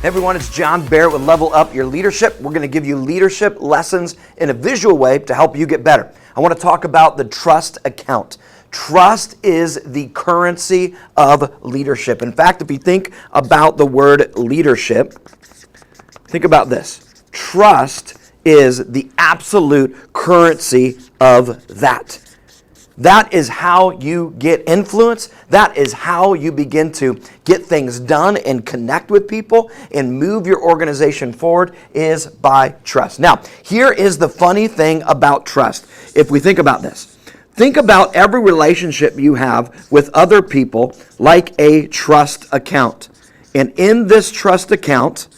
Hey everyone, it's John Barrett with Level Up Your Leadership. We're going to give you leadership lessons in a visual way to help you get better. I want to talk about the trust account. Trust is the currency of leadership. In fact, if you think about the word leadership, think about this. Trust is the absolute currency of that. That is how you get influence. That is how you begin to get things done and connect with people and move your organization forward, is by trust. Now, here is the funny thing about trust. If we think about this, think about every relationship you have with other people like a trust account. And in this trust account,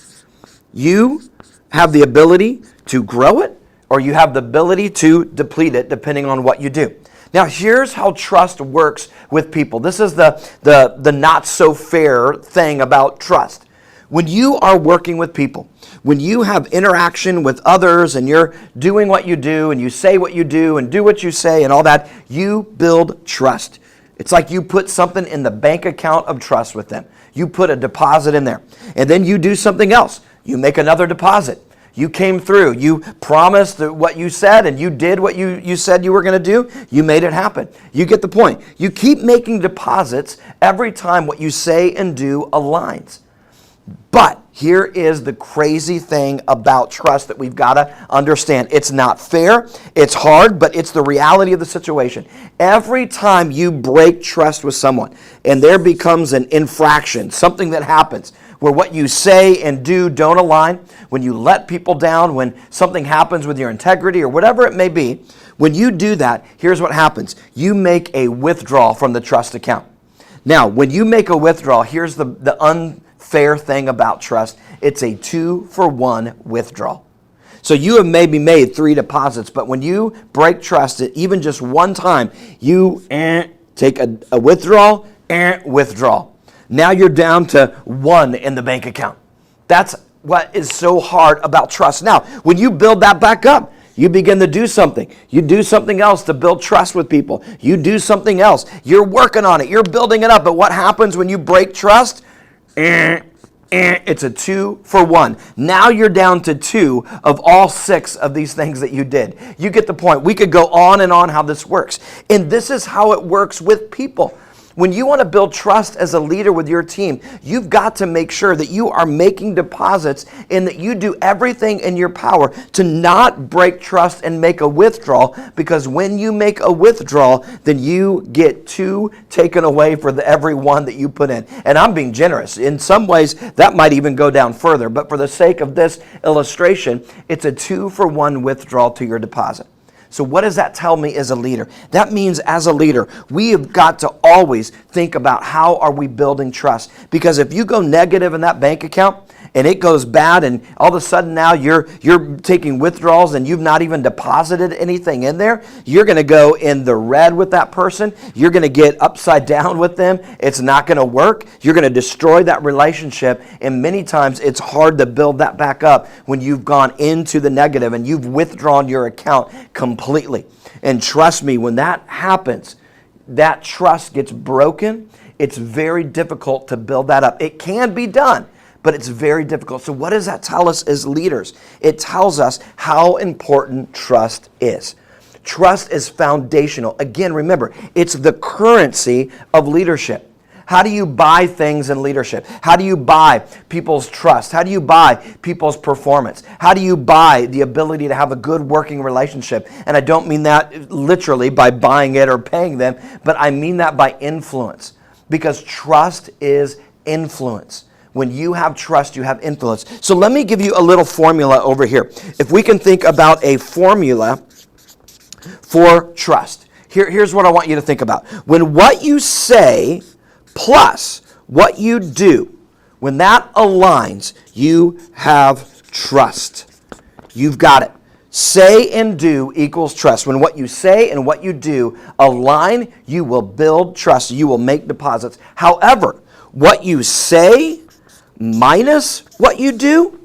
you have the ability to grow it, or you have the ability to deplete it, depending on what you do. Now, here's how trust works with people. This is the not so fair thing about trust. When you are working with people, when you have interaction with others and you're doing what you do and you say what you do and do what you say and all that, you build trust. It's like you put something in the bank account of trust with them. You put a deposit in there, and then you do something else. You make another deposit. You came through. You promised what you said, and you did what you said you were going to do. You made it happen. You get the point. You keep making deposits every time what you say and do aligns. But here is the crazy thing about trust that we've got to understand. It's not fair. It's hard, but it's the reality of the situation. Every time you break trust with someone and there becomes an infraction, something that happens where what you say and do don't align, when you let people down, when something happens with your integrity or whatever it may be, when you do that, here's what happens. You make a withdrawal from the trust account. Now, when you make a withdrawal, here's the unfair thing about trust. It's a 2-for-1 withdrawal. So you have maybe made 3 deposits, but when you break trust, even just one time, you take a withdrawal, withdrawal. Now you're down to 1 in the bank account. That's what is so hard about trust. Now, when you build that back up, you begin to do something. You do something else to build trust with people. You do something else. You're working on it. You're building it up. But what happens when you break trust? It's a 2-for-1. Now you're down to 2 of all 6 of these things that you did. You get the point. We could go on and on how this works. And this is how it works with people. When you want to build trust as a leader with your team, you've got to make sure that you are making deposits and that you do everything in your power to not break trust and make a withdrawal, because when you make a withdrawal, then you get 2 taken away for every 1 that you put in. And I'm being generous. In some ways, that might even go down further. But for the sake of this illustration, it's a 2-for-1 withdrawal to your deposit. So what does that tell me as a leader? That means as a leader, we have got to always think about how are we building trust. Because if you go negative in that bank account and it goes bad and all of a sudden now you're taking withdrawals and you've not even deposited anything in there, you're going to go in the red with that person. You're going to get upside down with them. It's not going to work. You're going to destroy that relationship. And many times it's hard to build that back up when you've gone into the negative and you've withdrawn your account completely. And trust me, when that happens, that trust gets broken. It's very difficult to build that up. It can be done, but it's very difficult. So what does that tell us as leaders? It tells us how important trust is. Trust is foundational. Again, remember, it's the currency of leadership. How do you buy things in leadership? How do you buy people's trust? How do you buy people's performance? How do you buy the ability to have a good working relationship? And I don't mean that literally by buying it or paying them, but I mean that by influence. Because trust is influence. When you have trust, you have influence. So let me give you a little formula over here. If we can think about a formula for trust. Here's what I want you to think about. When what you say plus what you do, when that aligns, you have trust. You've got it. Say and do equals trust. When what you say and what you do align, you will build trust. You will make deposits. However, what you say minus what you do,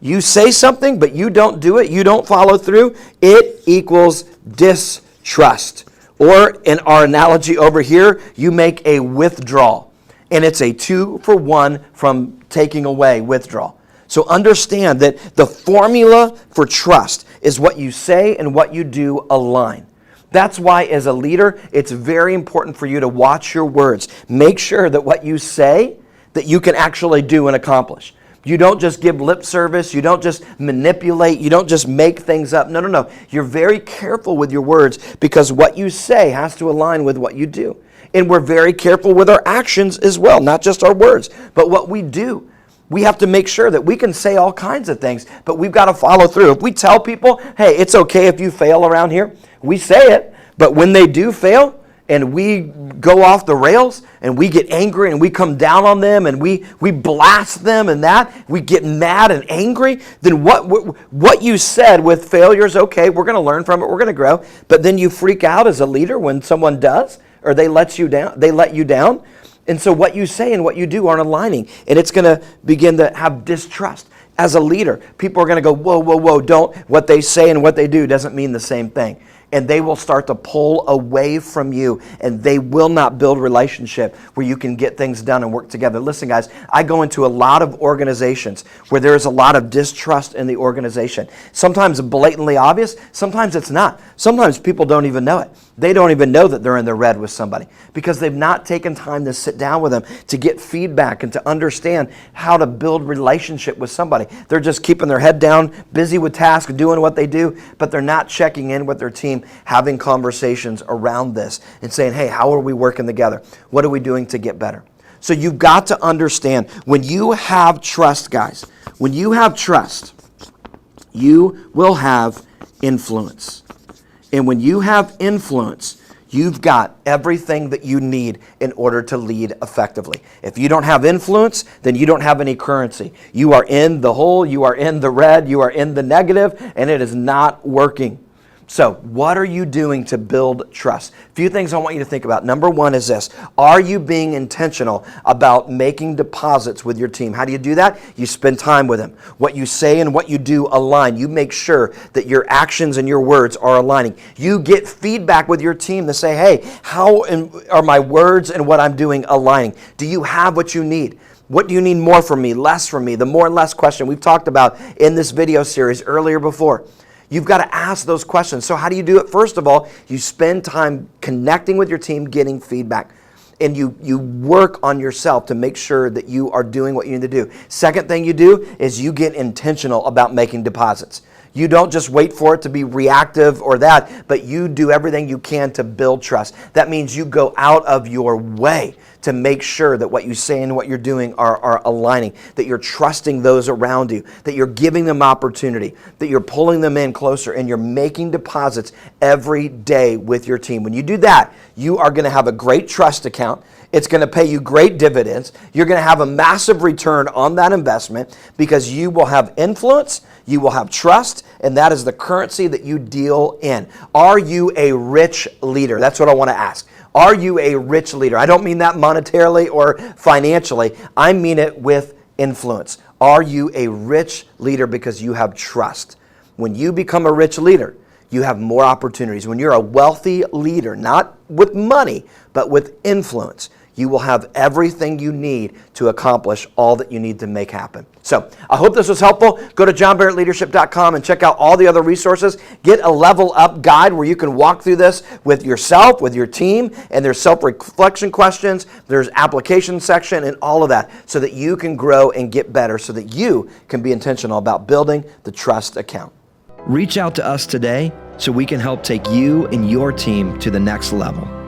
you say something but you don't do it, you don't follow through, it equals distrust. Or in our analogy over here, you make a withdrawal. and it's a 2-for-1 from taking away withdrawal. So understand that the formula for trust is what you say and what you do align. That's why as a leader, it's very important for you to watch your words. Make sure that what you say, that you can actually do and accomplish. You don't just give lip service. You don't just manipulate. You don't just make things up. No, no, no. You're very careful with your words because what you say has to align with what you do. And we're very careful with our actions as well, not just our words, but what we do. We have to make sure that we can say all kinds of things, but we've got to follow through. If we tell people, hey, it's okay if you fail around here, we say it, but when they do fail, and we go off the rails and we get angry and we come down on them and we blast them and that, we get mad and angry, then what you said with failure is okay, we're going to learn from it, we're going to grow, but then you freak out as a leader when someone does or they let you down. And so what you say and what you do aren't aligning, and it's going to begin to have distrust. As a leader, people are going to go, whoa, whoa, whoa, don't, what they say and what they do doesn't mean the same thing. And they will start to pull away from you, and they will not build relationship where you can get things done and work together. Listen, guys, I go into a lot of organizations where there is a lot of distrust in the organization. Sometimes blatantly obvious, sometimes it's not. Sometimes people don't even know it. They don't even know that they're in the red with somebody because they've not taken time to sit down with them to get feedback and to understand how to build relationship with somebody. They're just keeping their head down, busy with tasks, doing what they do, but they're not checking in with their team, having conversations around this and saying, hey, how are we working together? What are we doing to get better? So you've got to understand, when you have trust, guys, when you have trust, you will have influence. And when you have influence, you've got everything that you need in order to lead effectively. If you don't have influence, then you don't have any currency. You are in the hole, you are in the red, you are in the negative, and it is not working. So what are you doing to build trust? A few things I want you to think about. Number one is this. Are you being intentional about making deposits with your team? How do you do that? You spend time with them. What you say and what you do align. You make sure that your actions and your words are aligning. You get feedback with your team to say, hey, how are my words and what I'm doing aligning? Do you have what you need? What do you need more from me, less from me? The more and less question we've talked about in this video series earlier before. You've got to ask those questions. So how do you do it? First of all, you spend time connecting with your team, getting feedback. And you work on yourself to make sure that you are doing what you need to do. Second thing you do is you get intentional about making deposits. You don't just wait for it to be reactive or that, but you do everything you can to build trust. That means you go out of your way to make sure that what you say and what you're doing are aligning, that you're trusting those around you, that you're giving them opportunity, that you're pulling them in closer, and you're making deposits every day with your team. When you do that, you are going to have a great trust account. It's going to pay you great dividends. You're going to have a massive return on that investment because you will have influence, you will have trust, and that is the currency that you deal in. Are you a rich leader? That's what I want to ask. Are you a rich leader? I don't mean that monetarily or financially. I mean it with influence. Are you a rich leader because you have trust? When you become a rich leader, you have more opportunities. When you're a wealthy leader, not with money, but with influence, you will have everything you need to accomplish all that you need to make happen. So I hope this was helpful. Go to johnbarrettleadership.com and check out all the other resources. Get a level up guide where you can walk through this with yourself, with your team, and there's self-reflection questions, there's application section, and all of that so that you can grow and get better so that you can be intentional about building the trust account. Reach out to us today so we can help take you and your team to the next level.